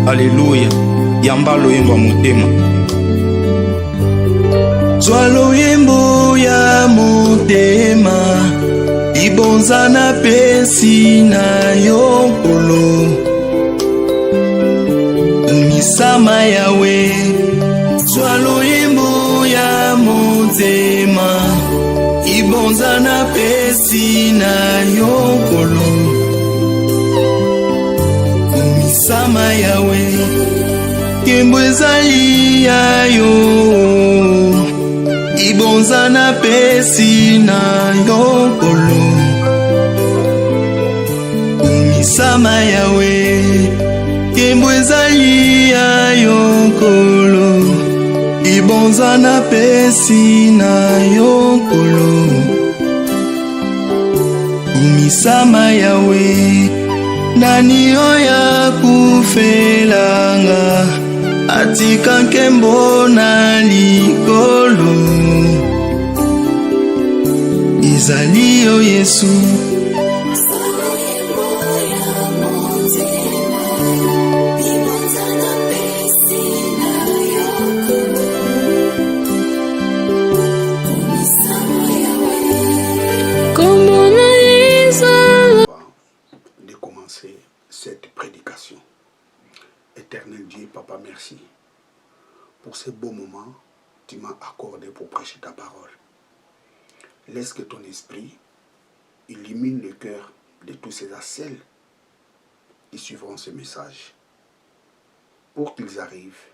Alléluia. Yamba loyembo motema. Zwa loyembo ya motema. Ibonza na pesi na yokolo. Misama yawe. Zwa loyembo ya motema. Ibonza na pesi na yokolo. Misama yawe. Kembo ezali yayo. Ibonza na pesi na yokolo. Misama yawe. Kembo ezali yayo kolo. Ibonza na pesi na yokolo. Misama yawe. Nani oya kufelanga. Atika nkembo na likolo. Izali yo Yesu. De commencer cette prédication. Éternel Dieu, Papa, merci pour ce beau moment que tu m'as accordé pour prêcher ta parole. Laisse que ton esprit illumine le cœur de tous ces celles qui suivront ce message pour qu'ils arrivent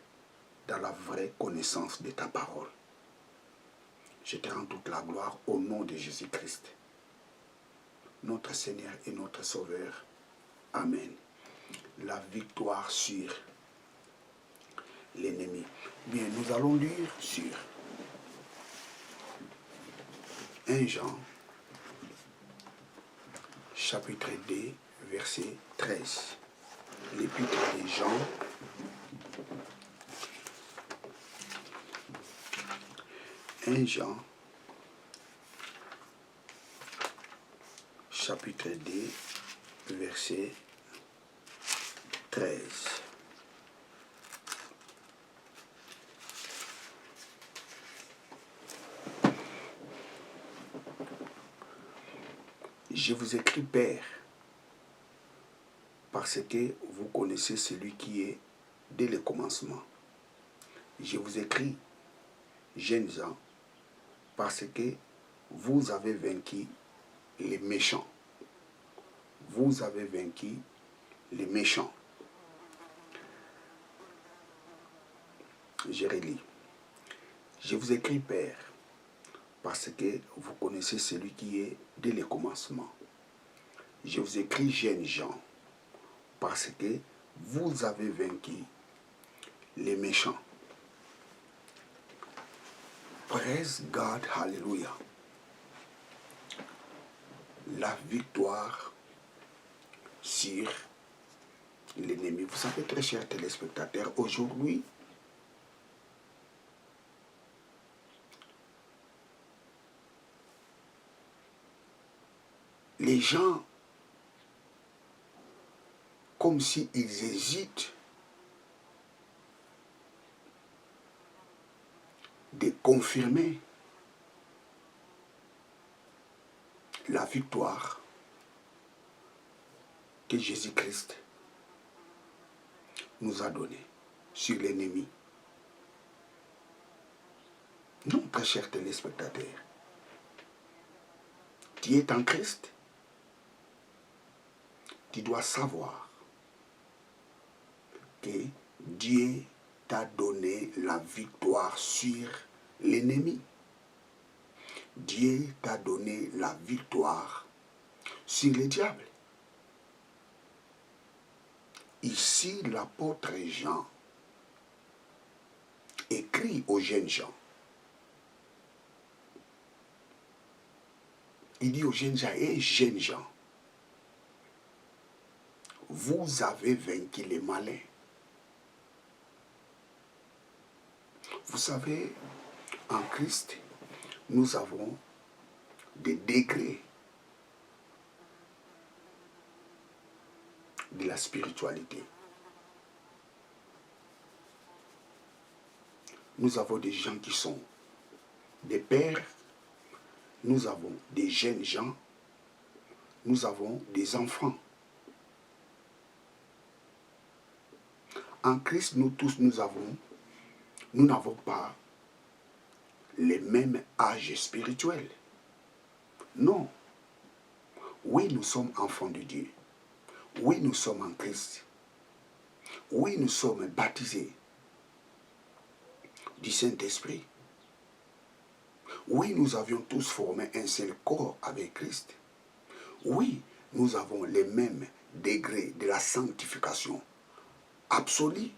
dans la vraie connaissance de ta parole. Je te rends toute la gloire au nom de Jésus-Christ, notre Seigneur et notre Sauveur. Amen. La victoire sur l'ennemi. Bien, nous allons lire sur 1 Jean, chapitre 2, verset 13. L'épître de Jean, Jean, chapitre 2, verset 13. Je vous écris, Père, parce que vous connaissez celui qui est dès le commencement. Je vous écris, jeunes gens, parce que vous avez vaincu les méchants. Vous avez vaincu les méchants. Je relis. Je vous écris, Père, parce que vous connaissez celui qui est dès le commencement. Je vous écris, jeunes gens, parce que vous avez vaincu les méchants. Praise God, hallelujah. La victoire sur l'ennemi. Vous savez, très chers téléspectateurs, aujourd'hui, les gens, comme s'ils hésitent de confirmer la victoire que Jésus-Christ nous a donnée sur l'ennemi. Non, très chers téléspectateurs, tu es en Christ, tu dois savoir que Dieu t'a donné la victoire sur l'ennemi. Dieu t'a donné la victoire sur le diable. Ici, l'apôtre Jean écrit aux jeunes gens. Il dit aux jeunes gens, et jeunes gens, vous avez vaincu les malins. Vous savez, en Christ, nous avons des degrés de la spiritualité. nous avons des gens qui sont des pères, nous avons des jeunes gens, nous avons des enfants. En Christ, nous tous, nous n'avons pas les mêmes âges spirituels. Non. Oui, nous sommes enfants de Dieu. Oui, nous sommes en Christ. Oui, nous sommes baptisés du Saint-Esprit. Oui, nous avions tous formé un seul corps avec Christ. Oui, nous avons les mêmes degrés de la sanctification absolue.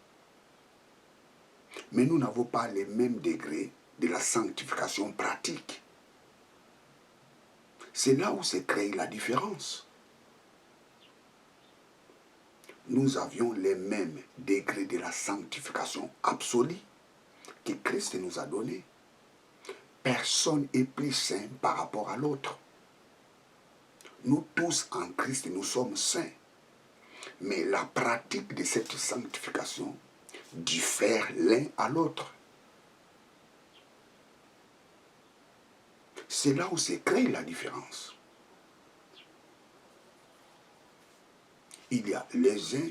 Mais nous n'avons pas les mêmes degrés de la sanctification pratique. C'est là où se crée la différence. Nous avions les mêmes degrés de la sanctification absolue que Christ nous a donné. Personne n'est plus saint par rapport à l'autre. Nous tous en Christ, nous sommes saints. Mais la pratique de cette sanctification diffère l'un à l'autre. C'est là où se crée la différence. Il y a les uns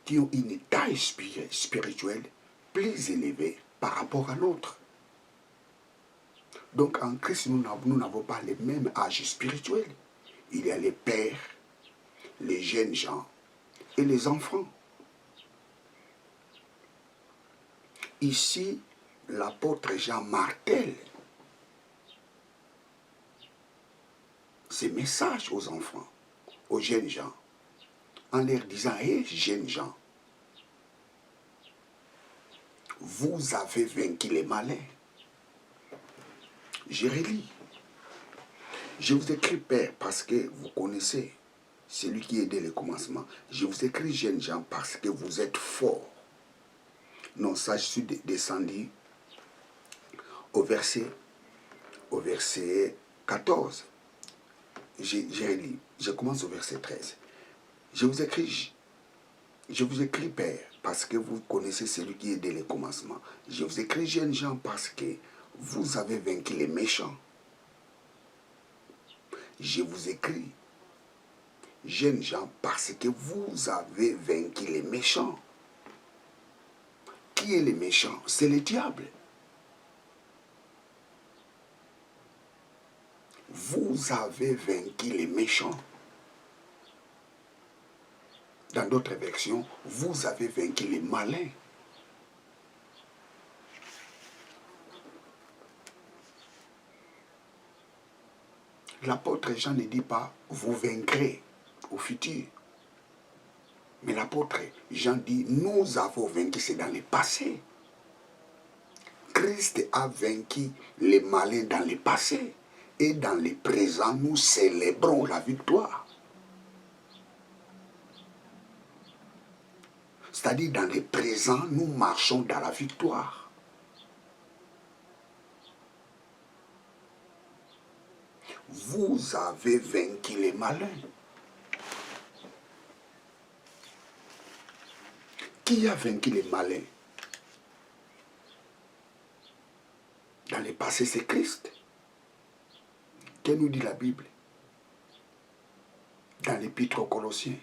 qui ont une taille spirituelle plus élevée par rapport à l'autre. Donc en Christ, nous n'avons pas les mêmes âges spirituels. Il y a les pères, les jeunes gens et les enfants. Ici, l'apôtre Jean martèle ces messages aux enfants, aux jeunes gens, en leur disant: hé, jeunes gens, vous avez vaincu les malins. Je relis. Je vous écris, Père, parce que vous connaissez celui qui est dès le commencement. Je vous écris, jeunes gens, parce que vous êtes forts. Non, ça, je suis descendu au verset 14. Je commence au verset 13. Je vous écris, Père, parce que vous connaissez celui qui est dès le commencement. Je vous écris, jeunes gens, parce que vous avez vaincu les méchants. Je vous écris, jeunes gens, parce que vous avez vaincu les méchants. Qui est le méchant? C'est le diable. Vous avez vaincu les méchants. Dans d'autres versions, vous avez vaincu les malins. L'apôtre Jean ne dit pas « vous vaincrez au futur ». Mais l'apôtre Jean dit « nous avons vaincu », c'est dans le passé. Christ a vaincu les malins dans le passé. Et dans le présent, nous célébrons la victoire. C'est-à-dire, dans le présent, nous marchons dans la victoire. Vous avez vaincu les malins. Qui a vaincu les malins? Dans le passé, c'est Christ. Que nous dit la Bible? Dans l'Épître aux Colossiens,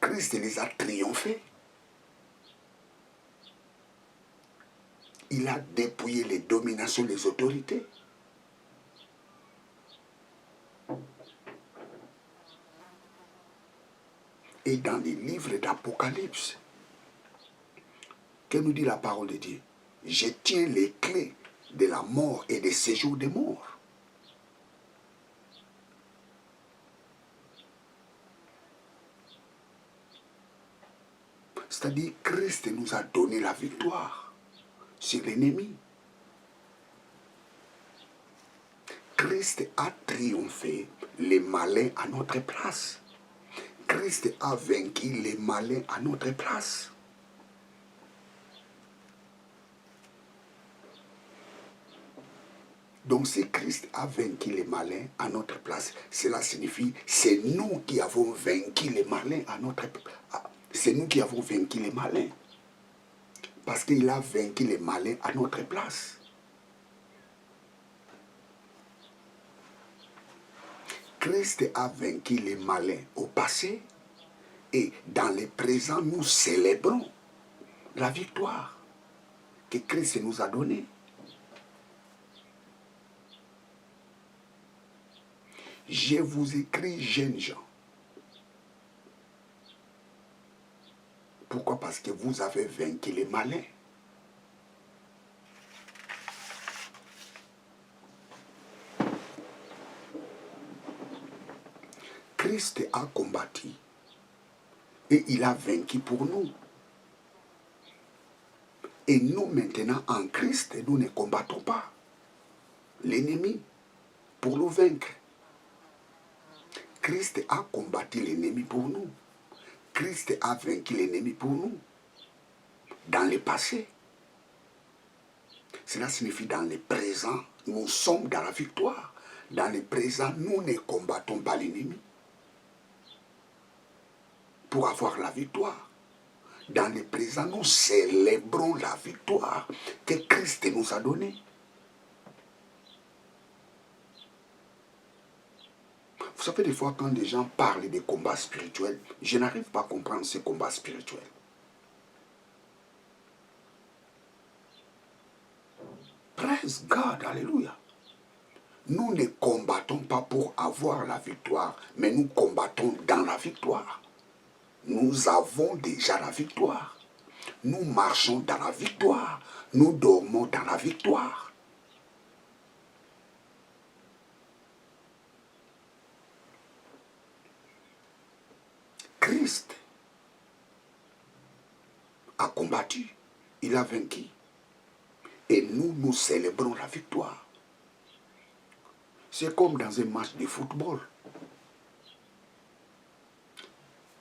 Christ les a triomphés. Il a dépouillé les dominations, les autorités. Et dans les livres d'Apocalypse, que nous dit la parole de Dieu? Je tiens les clés de la mort et des séjours des morts. C'est-à-dire, Christ nous a donné la victoire sur l'ennemi. Christ a triomphé les malins à notre place. Christ a vaincu les malins à notre place. Donc si Christ a vaincu les malins à notre place, cela signifie c'est nous qui avons vaincu les malins à notre place. C'est nous qui avons vaincu les malins. Parce qu'il a vaincu les malins à notre place. Christ a vaincu les malins au passé et dans le présent, nous célébrons la victoire que Christ nous a donnée. Je vous écris, jeunes gens. Pourquoi? Parce que vous avez vaincu les malins. Christ a combattu et il a vaincu pour nous. Et nous maintenant en Christ, nous ne combattons pas l'ennemi pour le vaincre. Christ a combattu l'ennemi pour nous. Christ a vaincu l'ennemi pour nous. Dans le passé. Cela signifie dans le présent, nous sommes dans la victoire. Dans le présent, nous ne combattons pas l'ennemi pour avoir la victoire. Dans le présent, nous célébrons la victoire que Christ nous a donnée. Vous savez, des fois, quand des gens parlent des combats spirituels, je n'arrive pas à comprendre ces combats spirituels. Praise God, alléluia. Nous ne combattons pas pour avoir la victoire, mais nous combattons dans la victoire. Nous avons déjà la victoire. Nous marchons dans la victoire. Nous dormons dans la victoire. Christ a combattu. Il a vaincu. Et nous, nous célébrons la victoire. C'est comme dans un match de football.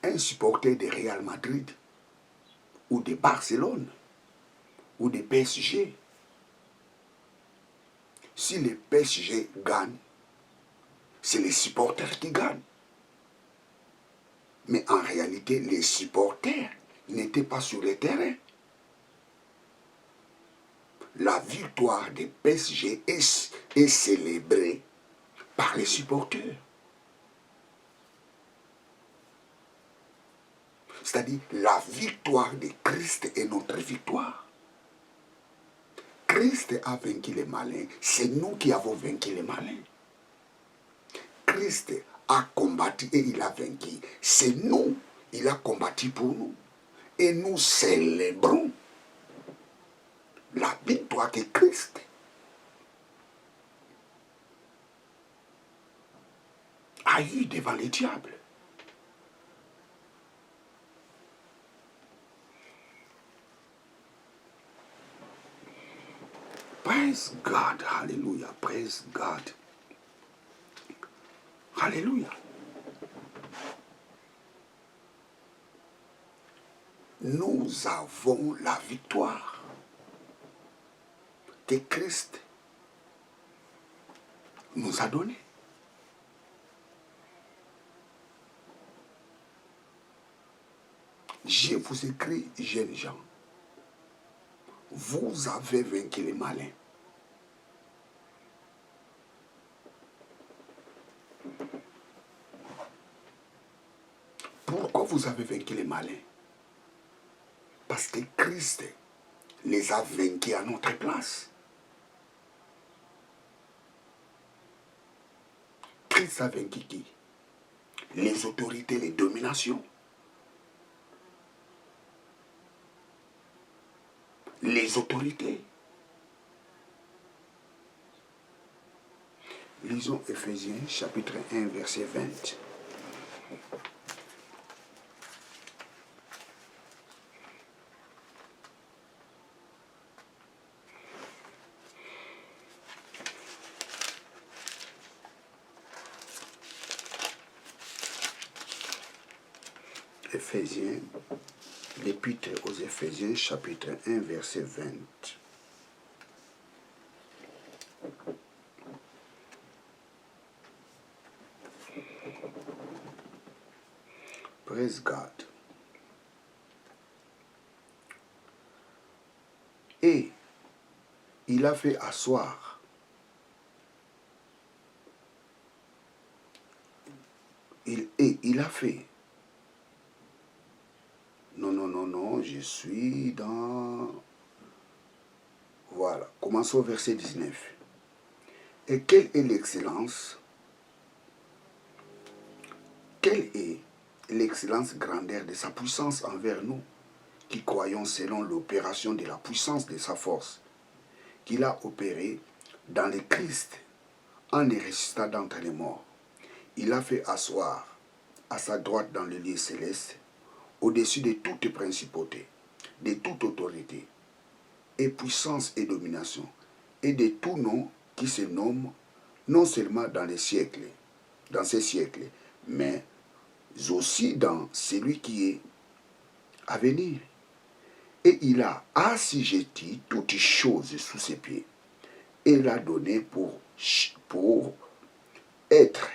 Un supporter de Real Madrid ou de Barcelone ou de PSG. Si le PSG gagne, c'est les supporters qui gagnent. Mais en réalité, les supporters n'étaient pas sur le terrain. La victoire des PSG est célébrée par les supporters. C'est-à-dire, la victoire de Christ est notre victoire. Christ a vaincu les malins. C'est nous qui avons vaincu les malins. Christ a combattu et il a vaincu. C'est nous. Il a combattu pour nous. Et nous célébrons la victoire de Christ a eu devant les diables. Praise God, hallelujah, praise God. Alléluia. Nous avons la victoire que Christ nous a donnée. Je vous écris, jeunes gens, vous avez vaincu les malins. Pourquoi vous avez vaincu les malins? Parce que Christ les a vaincus à notre place. Christ a vaincu qui? Les autorités, les dominations. Les autorités. Lisons Ephésiens chapitre 1 verset 20. Ephésiens, l'épître aux Éphésiens, chapitre 1, verset 20. Praise God. Et il a fait asseoir il a fait. Non, je suis dans... Voilà, commençons au verset 19. Et quelle est l'excellence? Quelle est l'excellence grandeur de sa puissance envers nous, qui croyons selon l'opération de la puissance de sa force, qu'il a opéré dans le Christ en le ressuscitant d'entre les morts. Il a fait asseoir à sa droite dans le lieu céleste, au-dessus de toute principauté, de toute autorité, et puissance et domination, et de tout nom qui se nomme non seulement dans ces siècles, mais aussi dans celui qui est à venir. Et il a assujetti toutes choses sous ses pieds, et l'a donné pour être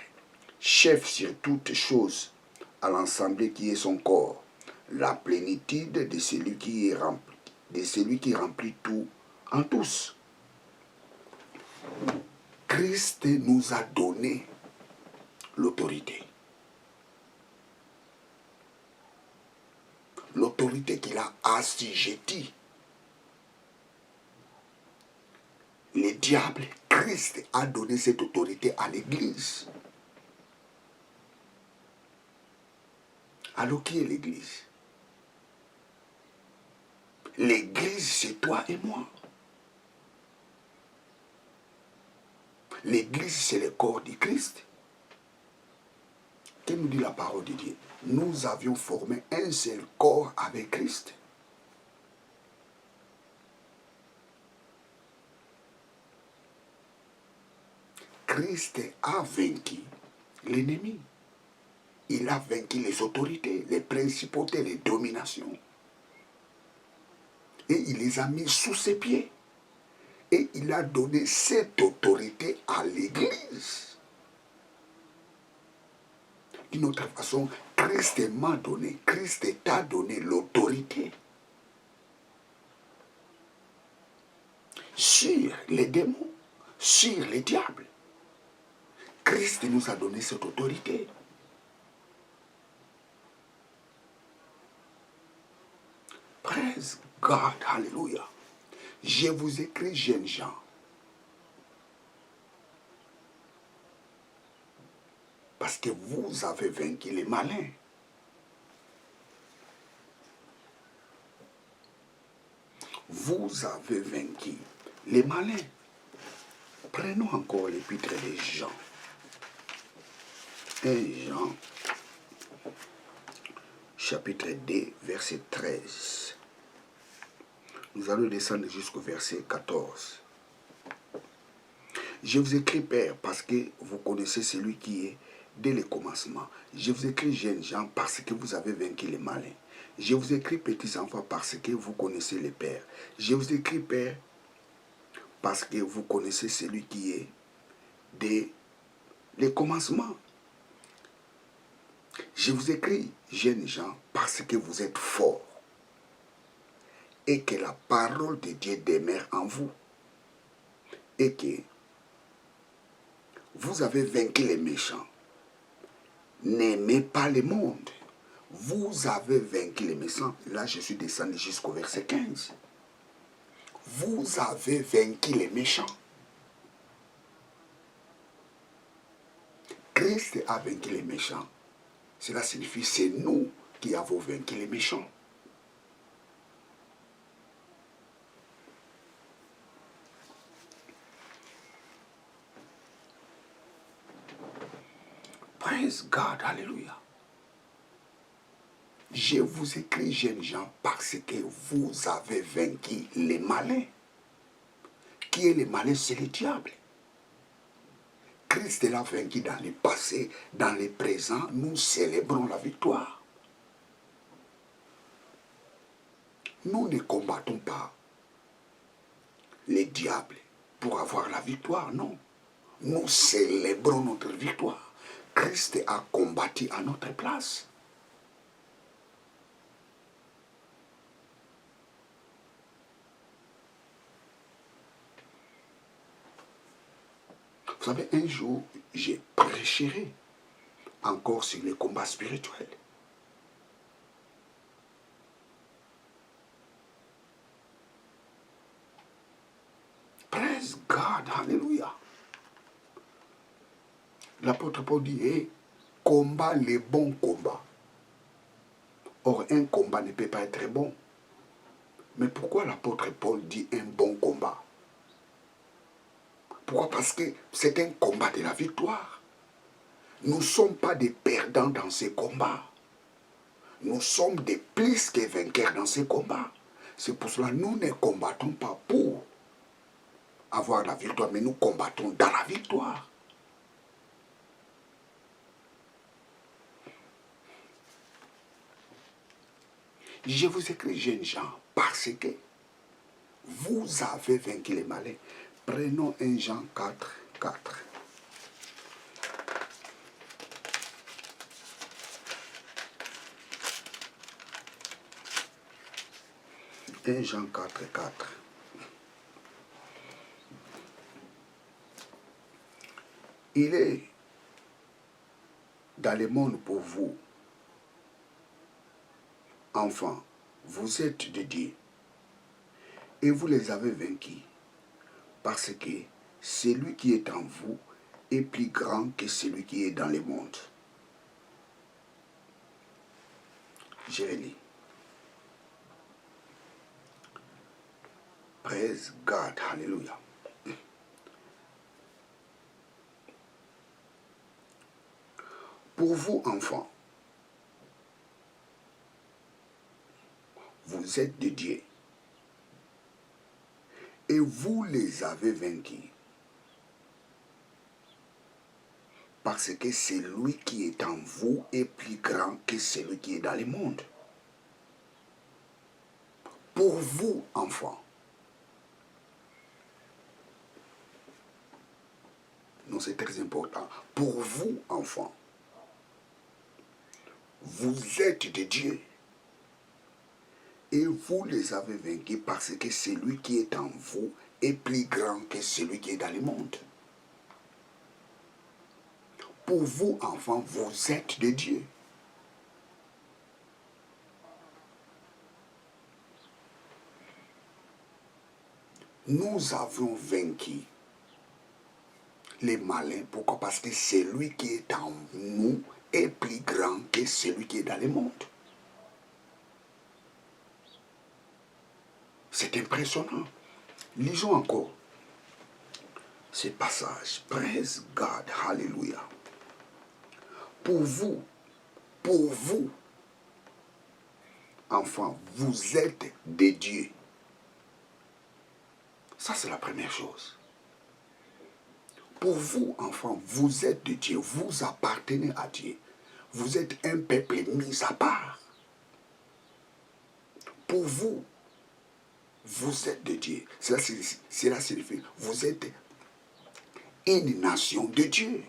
chef sur toutes choses à l'ensemble qui est son corps, la plénitude de celui qui remplit tout en tous. Christ nous a donné l'autorité. L'autorité qu'il a assujettie. Le diable, Christ a donné cette autorité à l'Église. Alors qui est l'Église? L'Église, c'est toi et moi. L'Église, c'est le corps du Christ. Que nous dit la parole de Dieu? Nous avions formé un seul corps avec Christ. Christ a vaincu l'ennemi. Il a vaincu les autorités, les principautés, les dominations. Et il les a mis sous ses pieds. Et il a donné cette autorité à l'Église. D'une autre façon, Christ m'a donné, Christ t'a donné l'autorité sur les démons, sur les diables. Christ nous a donné cette autorité. Praise God, hallelujah. Je vous écris, jeunes gens, parce que vous avez vaincu les malins. Vous avez vaincu les malins. Prenons encore l'épître de Jean. 1 Jean, chapitre 2, verset 13. Nous allons descendre jusqu'au verset 14. Je vous écris, Père, parce que vous connaissez celui qui est dès le commencement. Je vous écris, jeunes gens, parce que vous avez vaincu les malins. Je vous écris, petits enfants, parce que vous connaissez le Père. Je vous écris, Père, parce que vous connaissez celui qui est dès le commencement. Je vous écris, jeunes gens, parce que vous êtes forts et que la parole de Dieu demeure en vous et que vous avez vaincu les méchants. N'aimez pas le monde. Vous avez vaincu les méchants. Là, je suis descendu jusqu'au verset 15. Vous avez vaincu les méchants. Christ a vaincu les méchants. Cela signifie que c'est nous qui avons vaincu les méchants. Praise God, hallelujah. Je vous écris, jeunes gens, parce que vous avez vaincu les malins. Qui est le malin? C'est le diable. Christ l'a vaincu dans le passé, dans le présent, nous célébrons la victoire. Nous ne combattons pas les diables pour avoir la victoire, non. Nous célébrons notre victoire. Christ a combattu à notre place. savez, un jour, j'ai prêché encore sur les combats spirituels. Praise God, hallelujah. L'apôtre Paul dit, hey, combat les bons combats. Or, un combat ne peut pas être bon. Mais pourquoi l'apôtre Paul dit un bon combat? Pourquoi? Parce que c'est un combat de la victoire. Nous ne sommes pas des perdants dans ces combats. Nous sommes des plus que vainqueurs dans ces combats. C'est pour cela que nous ne combattons pas pour avoir la victoire, mais nous combattons dans la victoire. Je vous écris, jeunes gens, parce que vous avez vaincu les malins. Prenons 1 Jean 4, 4. Jean 4, 4. Il est dans le monde pour vous. Enfants, vous êtes de Dieu et vous les avez vaincus parce que celui qui est en vous est plus grand que celui qui est dans le monde. Je lis. Praise God, hallelujah. Pour vous, enfants, vous êtes de Dieu et vous les avez vaincus parce que celui qui est en vous est plus grand que celui qui est dans le monde. Pour vous, enfants, non, c'est très important. Pour vous, enfants, vous êtes de Dieu et vous les avez vaincus parce que celui qui est en vous est plus grand que celui qui est dans le monde. Pour vous, enfants, vous êtes de Dieu. Nous avons vaincu les malins. Pourquoi? Parce que celui qui est en nous est plus grand que celui qui est dans le monde. C'est impressionnant. Lisons encore ce passage. Praise God, hallelujah. Pour vous, enfants, vous êtes des dieux. Ça, c'est la première chose. Pour vous, enfants, vous êtes de Dieu. Vous appartenez à Dieu. Vous êtes un peuple mis à part. Pour vous, vous êtes de Dieu. Cela signifie, vous êtes une nation de Dieu.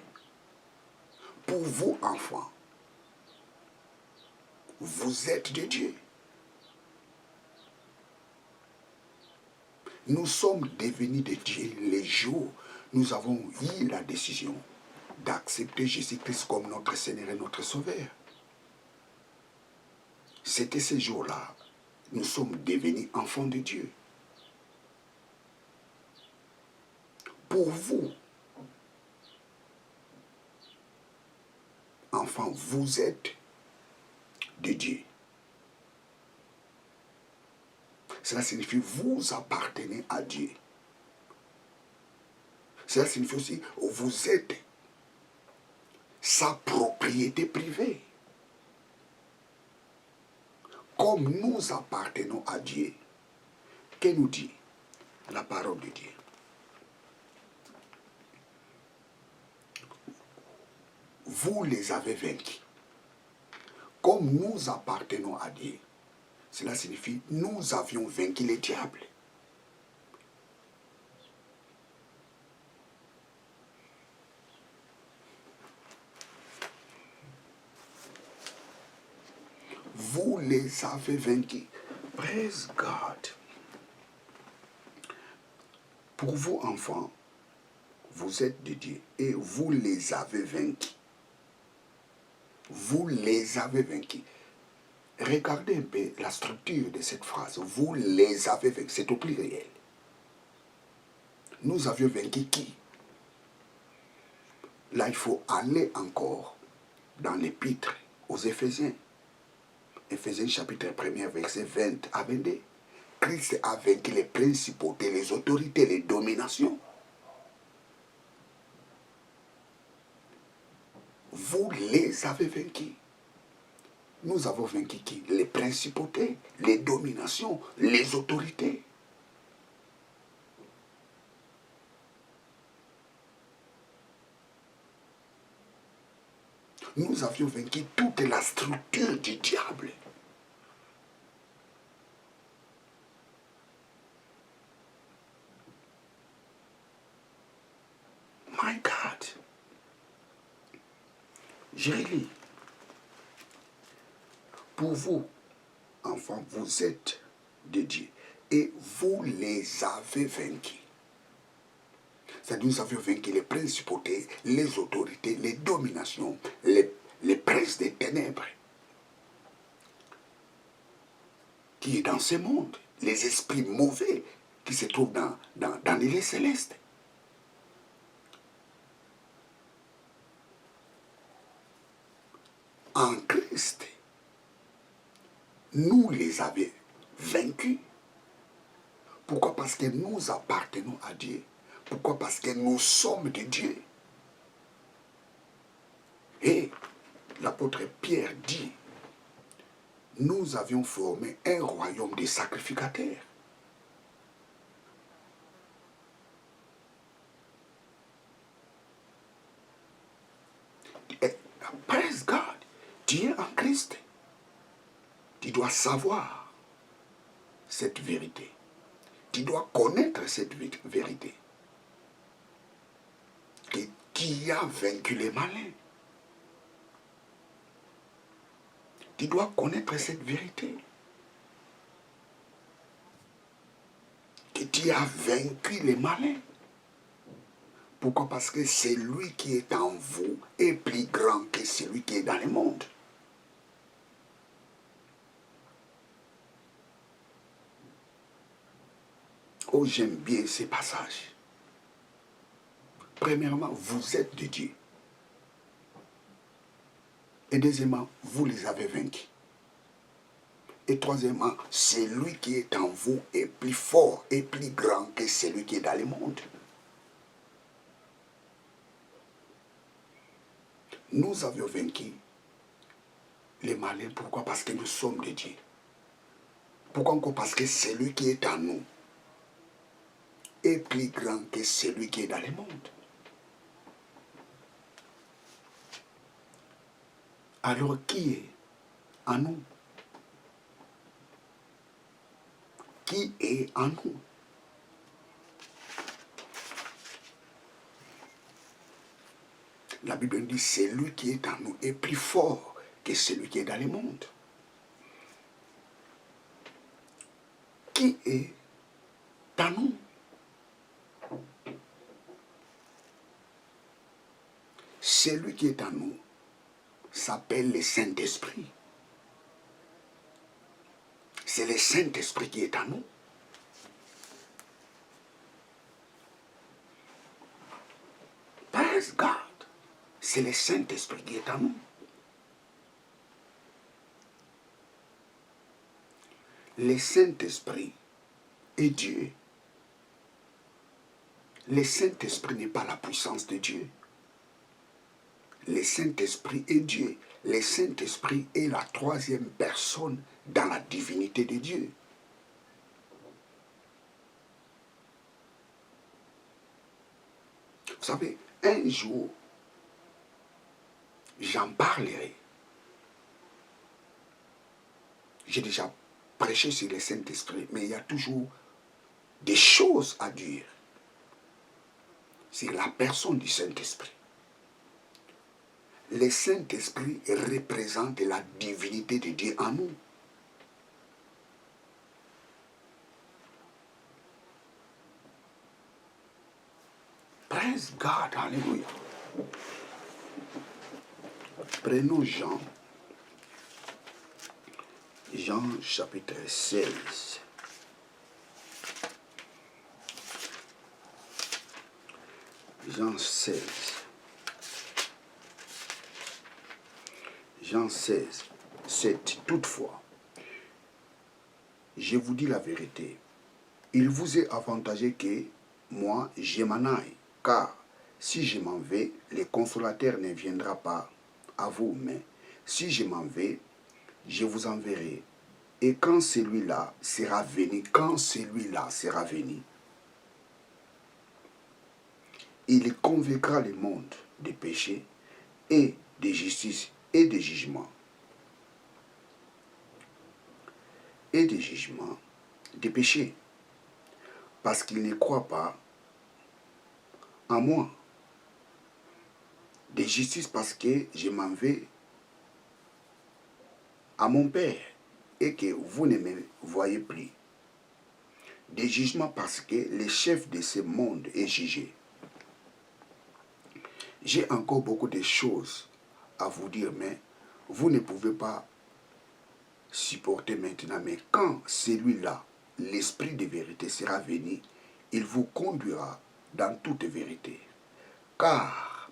Pour vous, enfants, vous êtes de Dieu. Nous sommes devenus de Dieu les jours où nous avons eu la décision d'accepter Jésus-Christ comme notre Seigneur et notre Sauveur. C'était ces jours-là, nous sommes devenus enfants de Dieu. Pour vous, enfants, vous êtes de Dieu. Cela signifie vous appartenez à Dieu. Cela signifie aussi vous êtes sa propriété privée. Comme nous appartenons à Dieu, que nous dit la parole de Dieu? Vous les avez vaincus. Comme nous appartenons à Dieu, cela signifie nous avions vaincu les diables. Vous les avez vaincus. Praise God. Pour vous, enfants, vous êtes de Dieu et vous les avez vaincus. Vous les avez vaincus. Regardez un peu la structure de cette phrase. Vous les avez vaincus. C'est au pluriel. Nous avions vaincu qui? Là, il faut aller encore dans l'épître aux Éphésiens. Éphésiens chapitre 1er, verset 20 à 22. Christ a vaincu les principautés, les autorités, les dominations. Vous les avez vaincus. Nous avons vaincu qui? Les principautés, les dominations, les autorités. Nous avions vaincu toute la structure du diable. My God. Je relis. Pour vous, enfants, vous êtes de Dieu et vous les avez vaincus. C'est-à-dire nous avions vaincu les principautés, les autorités, les dominations, les princes des ténèbres qui est dans ce monde, les esprits mauvais qui se trouvent dans les lieux célestes. En Christ, nous les avons vaincus. Pourquoi? Parce que nous appartenons à Dieu. Pourquoi? Parce que nous sommes de Dieu. Et l'apôtre Pierre dit, nous avions formé un royaume de sacrificateurs. Et, praise God, tu es en Christ. Tu dois savoir cette vérité. Tu dois connaître cette vérité. Que qui a vaincu les malins. Tu dois connaître cette vérité. Que tu as vaincu les malins. Pourquoi? Parce que celui qui est en vous est plus grand que celui qui est dans le monde. Oh, j'aime bien ces passages. Premièrement, vous êtes de Dieu. Et deuxièmement, vous les avez vaincus. Et troisièmement, celui qui est en vous est plus fort et plus grand que celui qui est dans le monde. Nous avions vaincu les malins. Pourquoi? Parce que nous sommes de Dieu. Pourquoi encore? Parce que celui qui est en nous est plus grand que celui qui est dans le monde. Alors qui est en nous? Qui est en nous? La Bible dit, celui qui est en nous est plus fort que celui qui est dans le monde. Qui est en nous? Celui qui est en nous s'appelle le Saint-Esprit. C'est le Saint-Esprit qui est en nous. Praise God. C'est le Saint-Esprit qui est en nous. Le Saint-Esprit est Dieu. Le Saint-Esprit n'est pas la puissance de Dieu. Le Saint-Esprit est Dieu. Le Saint-Esprit est la troisième personne dans la divinité de Dieu. Vous savez, un jour, j'en parlerai. J'ai déjà prêché sur le Saint-Esprit, mais il y a toujours des choses à dire sur la personne du Saint-Esprit. Le Saint-Esprit représente la divinité de Dieu en nous. Praise God, alléluia. Prenons Jean chapitre 16. Jean 16. Jean 16, 7. Toutefois, je vous dis la vérité, il vous est avantageux que moi je m'en aille, car si je m'en vais, le consolateur ne viendra pas à vous, mais si je m'en vais, je vous enverrai. Et quand celui-là sera venu, il convaincra le monde des péchés et de justice et de jugement. Et de jugement, des péchés, parce qu'il ne croit pas en moi. De justice, parce que je m'en vais à mon Père et que vous ne me voyez plus. De jugement, parce que le chef de ce monde est jugé. J'ai encore beaucoup de choses à vous dire, mais vous ne pouvez pas supporter maintenant. Mais quand celui-là, l'esprit de vérité, sera venu, il vous conduira dans toute vérité. Car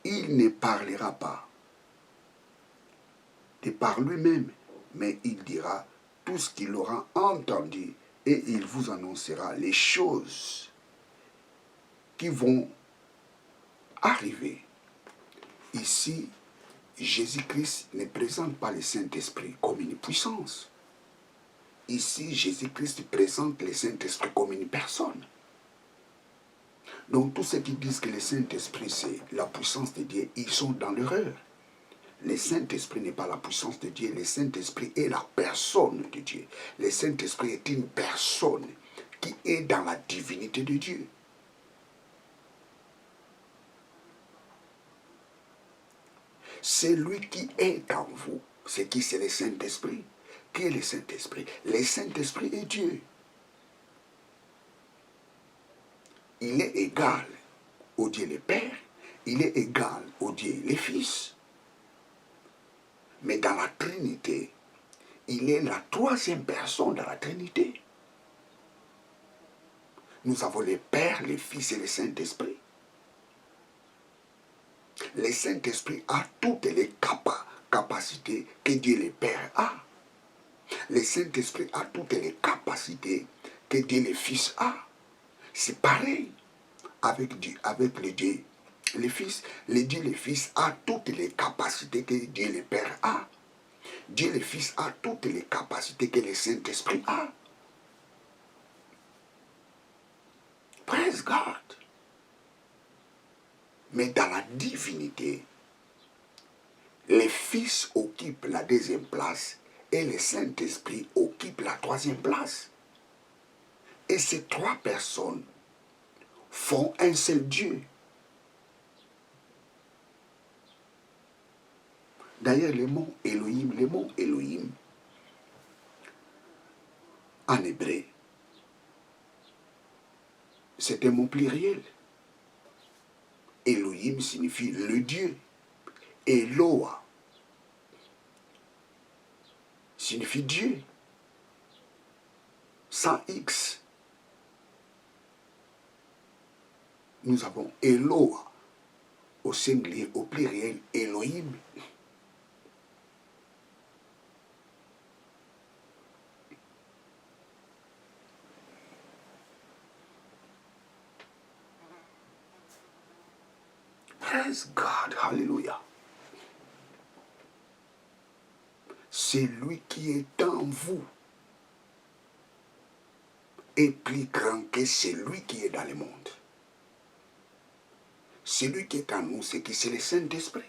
il ne parlera pas de par lui-même, mais il dira tout ce qu'il aura entendu et il vous annoncera les choses qui vont arriver. Ici, Jésus-Christ ne présente pas le Saint-Esprit comme une puissance. Ici, Jésus-Christ présente le Saint-Esprit comme une personne. Donc tous ceux qui disent que le Saint-Esprit c'est la puissance de Dieu, ils sont dans l'erreur. Le Saint-Esprit n'est pas la puissance de Dieu, le Saint-Esprit est la personne de Dieu. Le Saint-Esprit est une personne qui est dans la divinité de Dieu. Celui qui est en vous, c'est qui? C'est le Saint-Esprit. Qui est le Saint-Esprit? Le Saint-Esprit est Dieu. Il est égal au Dieu le Père, il est égal au Dieu le Fils. Mais dans la Trinité, il est la troisième personne dans la Trinité. Nous avons le Père, le Fils et le Saint-Esprit. Le Saint-Esprit a toutes les capacités que Dieu le Père a. Le Saint-Esprit a toutes les capacités que Dieu le Fils a. C'est pareil avec le Dieu le Fils. Le Dieu le Fils a toutes les capacités que Dieu le Père a. Dieu le Fils a toutes les capacités que le Saint-Esprit a. Praise God. Mais dans la divinité, le Fils occupe la deuxième place et le Saint-Esprit occupe la troisième place. Et ces trois personnes font un seul Dieu. D'ailleurs, le mot Elohim, en hébreu, c'est un mot pluriel. Elohim signifie le Dieu. Eloah signifie Dieu. Sans X. Nous avons Eloah au singulier, au pluriel, Elohim. Praise God, hallelujah. Celui qui est en vous est plus grand que celui qui est dans le monde. Celui qui est en nous, c'est qui? C'est le Saint-Esprit.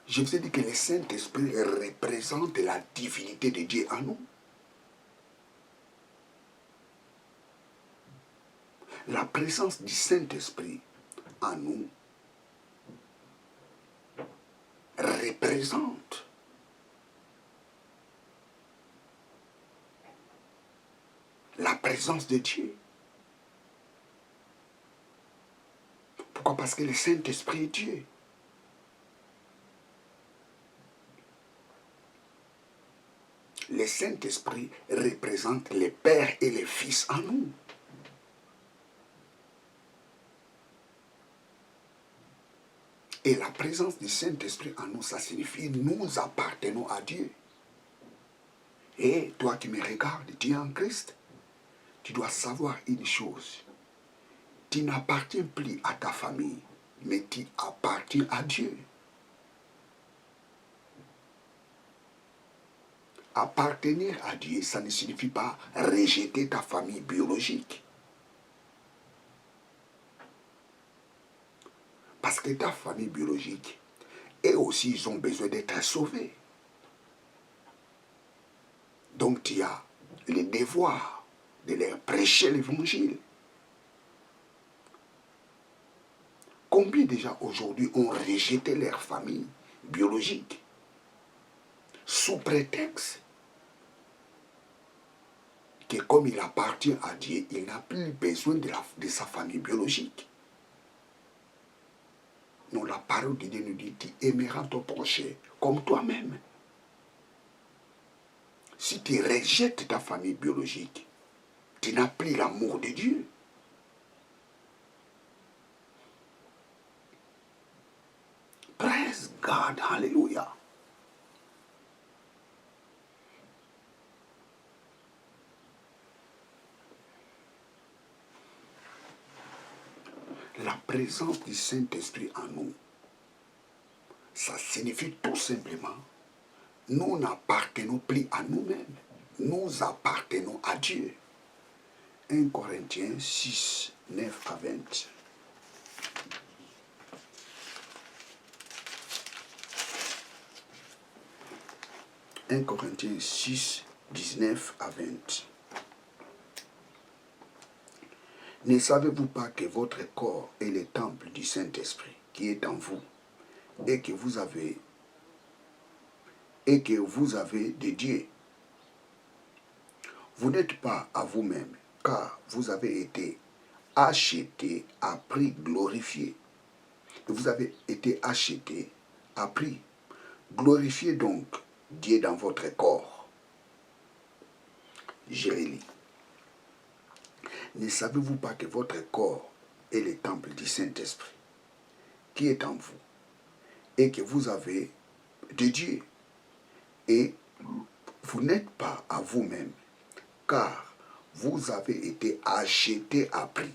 Je vous ai dit que le Saint-Esprit représente la divinité de Dieu en nous. La présence du Saint-Esprit en nous représente la présence de Dieu. Pourquoi? Parce que le Saint-Esprit est Dieu. Le Saint-Esprit représente les pères et les fils en nous. Et la présence du Saint-Esprit en nous, ça signifie nous appartenons à Dieu. Et toi qui me regardes, tu es en Christ, tu dois savoir une chose. Tu n'appartiens plus à ta famille, mais tu appartiens à Dieu. Appartenir à Dieu, ça ne signifie pas rejeter ta famille biologique. Parce que ta famille biologique, eux aussi, ils ont besoin d'être sauvés. Donc tu as le devoir de leur prêcher l'évangile. Combien déjà aujourd'hui ont rejeté leur famille biologique sous prétexte que comme il appartient à Dieu, il n'a plus besoin de sa famille biologique. Non, la parole de Dieu nous dit, tu aimeras ton prochain comme toi-même. Si tu rejettes ta famille biologique, tu n'as plus l'amour de Dieu. Praise God, hallelujah. La présence du Saint-Esprit en nous, ça signifie tout simplement, nous n'appartenons plus à nous-mêmes, nous appartenons à Dieu. 1 Corinthiens 6, 9 à 20. « 1 Corinthiens 6, 19 à 20. Ne savez-vous pas que votre corps est le temple du Saint-Esprit qui est en vous et que vous avez de Dieu? Vous n'êtes pas à vous-même, car vous avez été achetés à prix glorifié. Vous avez été achetés à prix. Glorifiez donc Dieu dans votre corps. Je relis. Ne savez-vous pas que votre corps est le temple du Saint-Esprit qui est en vous et que vous avez de Dieu et vous n'êtes pas à vous-même car vous avez été achetés à prix.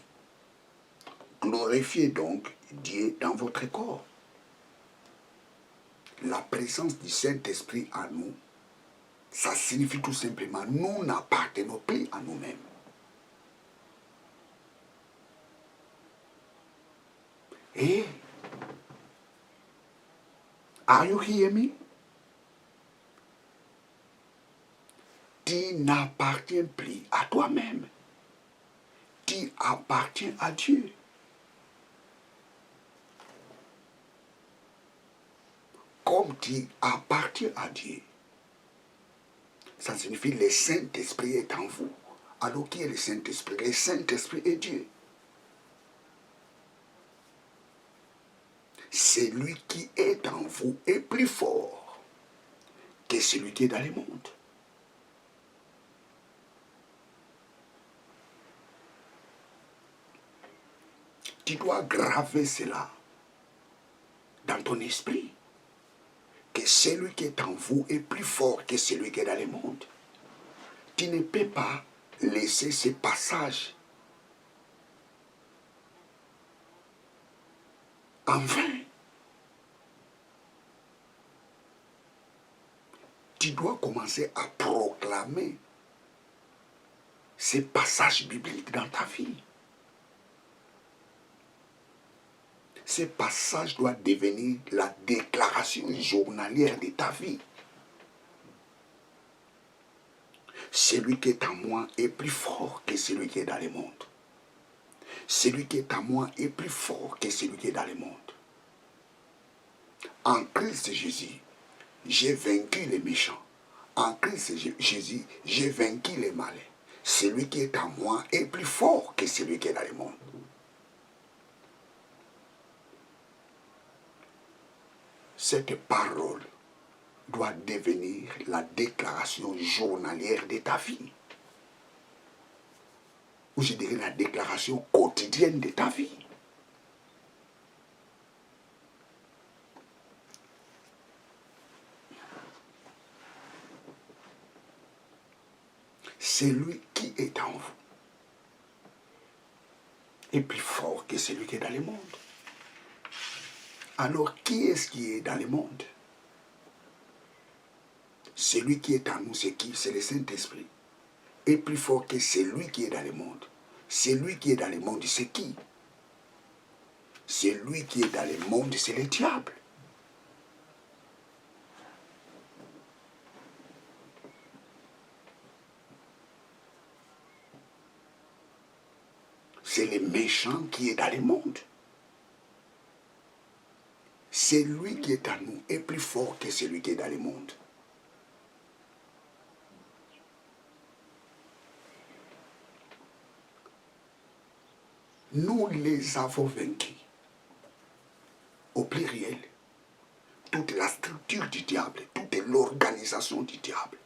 Glorifiez donc Dieu dans votre corps. La présence du Saint-Esprit en nous, ça signifie tout simplement nous n'appartenons plus à nous-mêmes. Hey, are you hearing me? Tu n'appartiens plus à toi-même. Tu appartiens à Dieu. Comme tu appartiens à Dieu, ça signifie que le Saint-Esprit est en vous. Alors qui est le Saint-Esprit? Le Saint-Esprit est Dieu. Celui qui est en vous est plus fort que celui qui est dans le monde. Tu dois graver cela dans ton esprit, que celui qui est en vous est plus fort que celui qui est dans le monde. Tu ne peux pas laisser ce passage en vain. Tu dois commencer à proclamer ces passages bibliques dans ta vie. Ces passages doivent devenir la déclaration journalière de ta vie. Celui qui est en moi est plus fort que celui qui est dans le monde. Celui qui est en moi est plus fort que celui qui est dans le monde. En Christ Jésus, j'ai vaincu les méchants. En Christ Jésus, j'ai vaincu les malins. Celui qui est en moi est plus fort que celui qui est dans le monde. cette parole doit devenir la déclaration journalière de ta vie. Ou je dirais la déclaration quotidienne de ta vie. Celui qui est en vous est plus fort que celui qui est dans le monde. Alors, qui est-ce qui est dans le monde? Celui qui est en nous, c'est qui? C'est le Saint-Esprit. Est plus fort que celui qui est dans le monde. Celui qui est dans le monde, c'est qui? Celui qui est dans le monde, c'est le diable. C'est le méchant qui est dans le monde. Celui qui est en nous est plus fort que celui qui est dans le monde. Nous les avons vaincus. Au pluriel, toute la structure du diable, toute l'organisation du diable.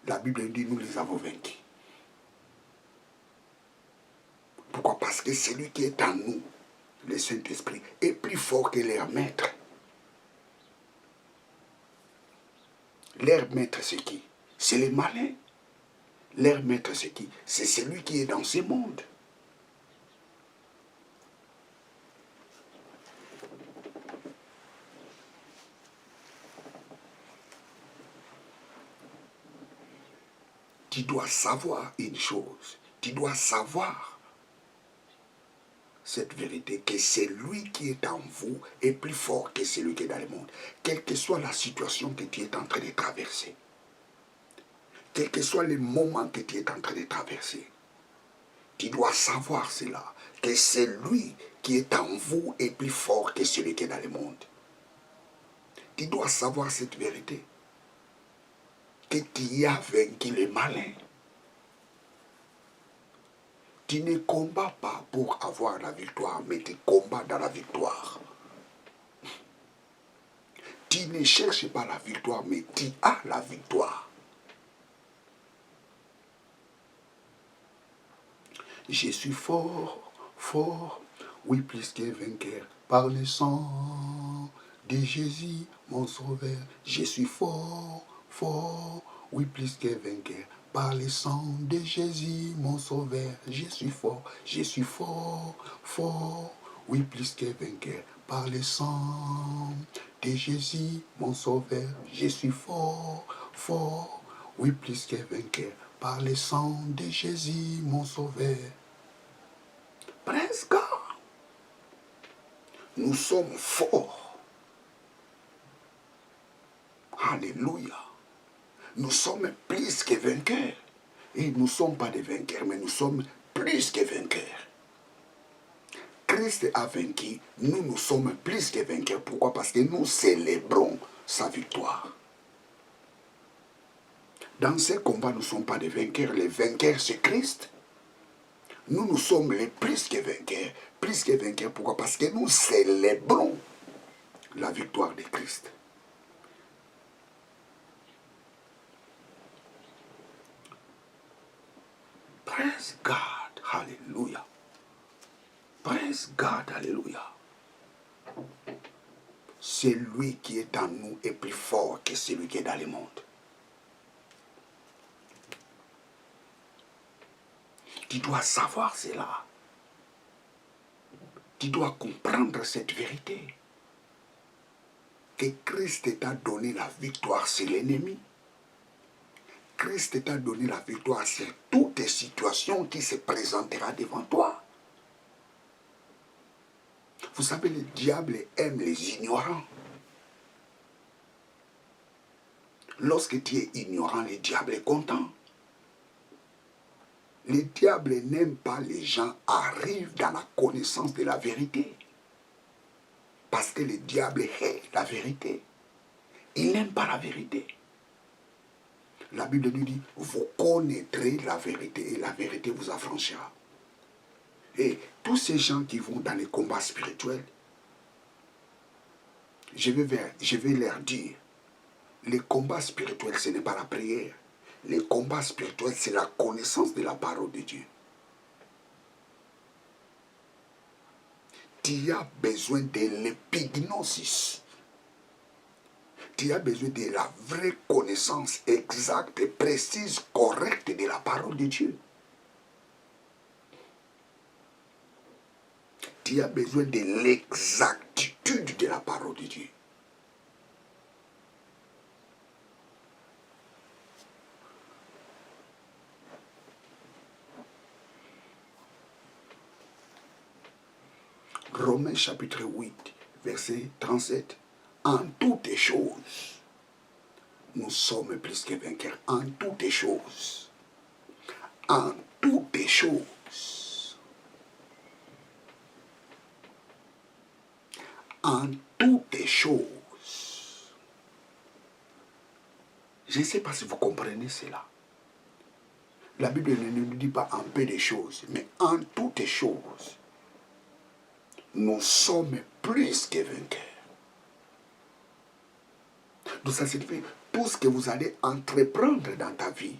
La Bible dit nous les avons vaincus. Pourquoi? Parce que celui qui est en nous, le Saint-Esprit, est plus fort que leur maître. Leur maître, c'est qui? C'est les malins. Leur maître, c'est qui? C'est celui qui est dans ce monde. Tu dois savoir une chose. Tu dois savoir cette vérité, que celui qui est en vous est plus fort que celui qui est dans le monde. Quelle que soit la situation que tu es en train de traverser, quel que soit le moment que tu es en train de traverser, tu dois savoir cela, que celui qui est en vous est plus fort que celui qui est dans le monde. Tu dois savoir cette vérité, que tu as vaincu le malin. Tu ne combats pas pour avoir la victoire, mais tu combats dans la victoire. Tu ne cherches pas la victoire, mais tu as la victoire. Je suis fort, fort, oui, plus que vainqueur, par le sang de Jésus, mon sauveur. Je suis fort, fort, oui, plus que vainqueur, par le sang de Jésus, mon sauveur. Je suis fort, fort, oui, plus que vainqueur, par le sang de Jésus, mon sauveur. Je suis fort, fort, oui, plus que vainqueur, par le sang de Jésus, mon sauveur. Presque. Nous sommes forts. Alléluia. Nous sommes plus que vainqueurs. Et nous ne sommes pas des vainqueurs, mais nous sommes plus que vainqueurs. Christ a vaincu, nous sommes plus que vainqueurs. Pourquoi? Parce que nous célébrons sa victoire. Dans ce combat, nous ne sommes pas des vainqueurs. Les vainqueurs, c'est Christ. Nous sommes les plus que vainqueurs. Plus que vainqueurs, pourquoi? Parce que nous célébrons la victoire de Christ. Praise God, hallelujah. Praise God, hallelujah. Celui qui est en nous est plus fort que celui qui est dans le monde. Tu dois savoir cela. Tu dois comprendre cette vérité. Que Christ t'a donné la victoire sur l'ennemi. Christ t'a donné la victoire sur toutes les situations qui se présenteront devant toi. Vous savez, le diable aime les ignorants. Lorsque tu es ignorant, le diable est content. Le diable n'aime pas les gens arrivent dans la connaissance de la vérité. Parce que le diable hait la vérité. Il n'aime pas la vérité. La Bible nous dit, vous connaîtrez la vérité et la vérité vous affranchira. Et tous ces gens qui vont dans les combats spirituels, je vais leur dire, les combats spirituels, ce n'est pas la prière. Les combats spirituels, c'est la connaissance de la parole de Dieu. Tu as besoin de l'épignosis. Tu as besoin de la vraie connaissance exacte, précise, correcte de la parole de Dieu. Tu as besoin de l'exactitude de la parole de Dieu. Romains chapitre 8, verset 37. En toutes choses, nous sommes plus que vainqueurs. En toutes choses. En toutes choses. En toutes choses. Je ne sais pas si vous comprenez cela. La Bible ne nous dit pas en peu de choses, mais en toutes choses. Nous sommes plus que vainqueurs. Donc ça signifie tout ce que vous allez entreprendre dans ta vie,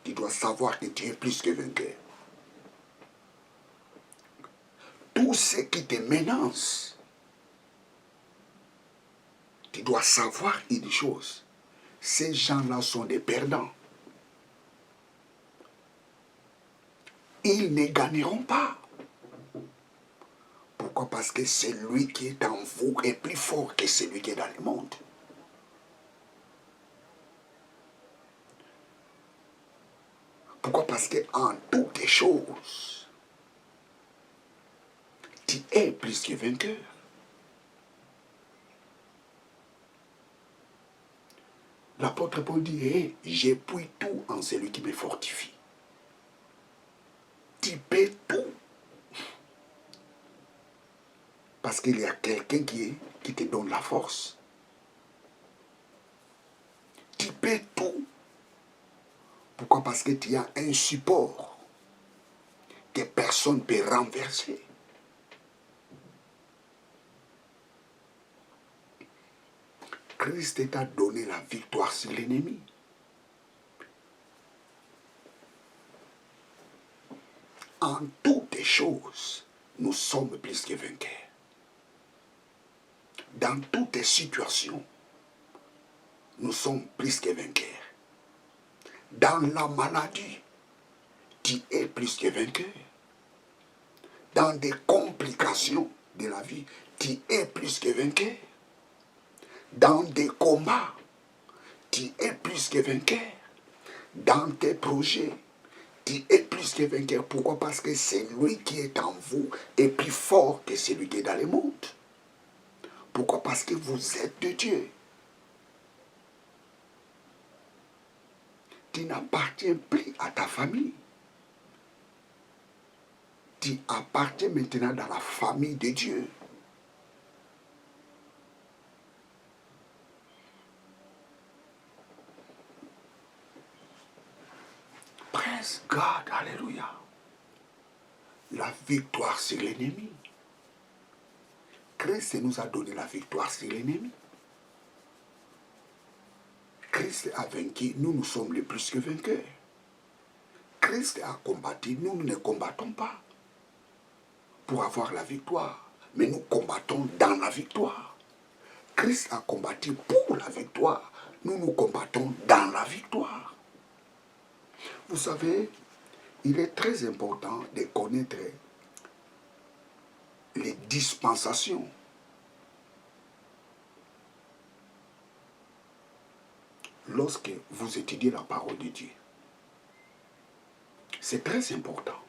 tu dois savoir que tu es plus que vainqueur. Tout ce qui te menace, tu dois savoir une chose. Ces gens-là sont des perdants. Ils ne gagneront pas. Pourquoi? Parce que celui qui est en vous est plus fort que celui qui est dans le monde. Pourquoi? Parce qu'en toutes choses, tu es plus que vainqueur. L'apôtre Paul dit, hey, j'appuie tout en celui qui me fortifie. Tu peux tout. Parce qu'il y a quelqu'un qui te donne la force. Tu peux tout. Pourquoi? Parce que tu as un support que personne ne peut renverser. Christ t'a donné la victoire sur l'ennemi. En toutes choses, nous sommes plus que vainqueurs. Dans toutes situations, nous sommes plus que vainqueurs. Dans la maladie, tu es plus que vainqueur. Dans des complications de la vie, tu es plus que vainqueur. Dans des combats, tu es plus que vainqueur. Dans tes projets, tu es plus que vainqueur. Pourquoi? Parce que celui qui est en vous est plus fort que celui qui est dans le monde. Pourquoi? Parce que vous êtes de Dieu. Tu n'appartiens plus à ta famille. Tu appartiens maintenant dans la famille de Dieu. Praise God, alléluia. La victoire sur l'ennemi. Christ nous a donné la victoire sur l'ennemi. Christ a vaincu, nous sommes les plus que vainqueurs. Christ a combattu, nous ne combattons pas pour avoir la victoire, mais nous combattons dans la victoire. Christ a combattu pour la victoire, nous combattons dans la victoire. Vous savez, il est très important de connaître les dispensations. Lorsque vous étudiez la parole de Dieu, c'est très important.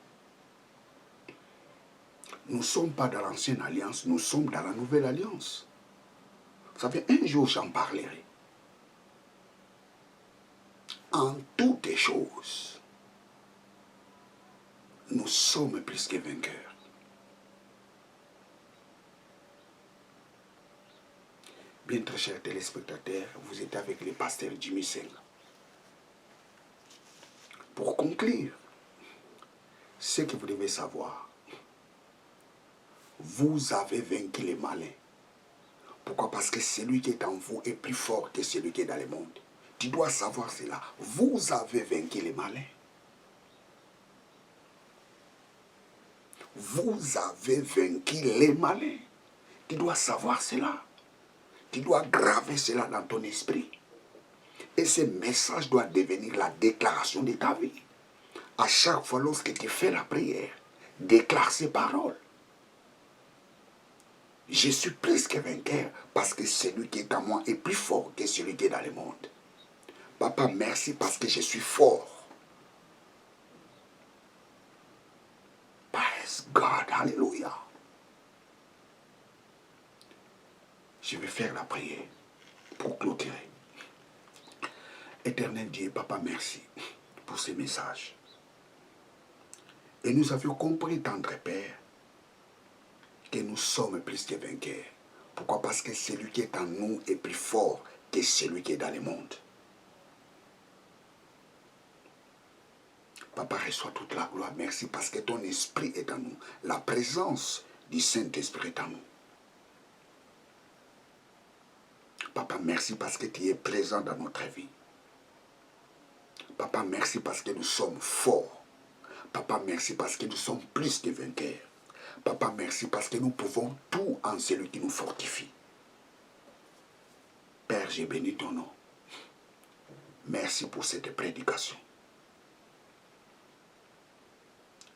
Nous ne sommes pas dans l'ancienne alliance, nous sommes dans la nouvelle alliance. Vous savez, un jour j'en parlerai. En toutes choses, nous sommes plus que vainqueurs. Bien, très chers téléspectateurs, vous êtes avec le pasteur Jimmy Seng. Pour conclure, ce que vous devez savoir, vous avez vaincu les malins. Pourquoi? Parce que celui qui est en vous est plus fort que celui qui est dans le monde. Tu dois savoir cela. Vous avez vaincu les malins. Vous avez vaincu les malins. Tu dois savoir cela. Tu dois graver cela dans ton esprit. Et ce message doit devenir la déclaration de ta vie. À chaque fois lorsque tu fais la prière, déclare ces paroles. Je suis plus que vainqueur parce que celui qui est en moi est plus fort que celui qui est dans le monde. Papa, merci parce que je suis fort. Praise God, alléluia. Je vais faire la prière pour clôturer. Éternel Dieu, Papa, merci pour ces messages. Et nous avions compris, tendre Père, que nous sommes plus que vainqueurs. Pourquoi? Parce que celui qui est en nous est plus fort que celui qui est dans le monde. Papa, reçois toute la gloire. Merci parce que ton esprit est en nous. La présence du Saint-Esprit est en nous. Papa, merci parce que tu es présent dans notre vie. Papa, merci parce que nous sommes forts. Papa, merci parce que nous sommes plus que vainqueurs. Papa, merci parce que nous pouvons tout en celui qui nous fortifie. Père, j'ai béni ton nom. Merci pour cette prédication.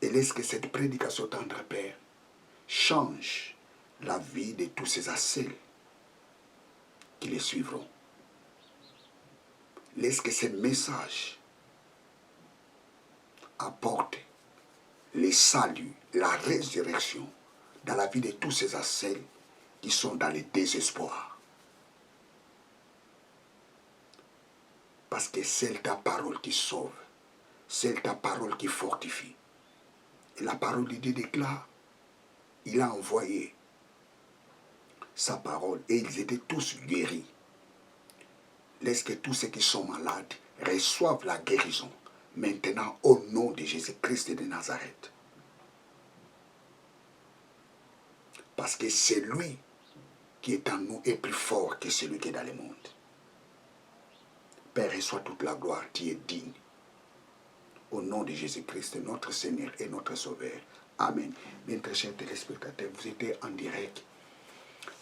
Et laisse que cette prédication, tendre Père, change la vie de tous ces ascelles qui les suivront. Laisse que ces messages apportent le salut, la résurrection dans la vie de tous ces ascelles qui sont dans le désespoir. Parce que c'est ta parole qui sauve, c'est ta parole qui fortifie. Et la parole de Dieu déclare, il a envoyé sa parole et ils étaient tous guéris. Laisse que tous ceux qui sont malades reçoivent la guérison maintenant au nom de Jésus-Christ de Nazareth. Parce que celui qui est en nous est plus fort que celui qui est dans le monde. Père, reçois toute la gloire, tu es digne. Au nom de Jésus-Christ, notre Seigneur et notre Sauveur. Amen. Mes très chers téléspectateurs, vous êtes en direct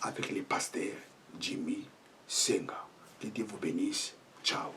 avec les pasteurs Jimmy Senga. Que Dieu vous bénisse. Ciao.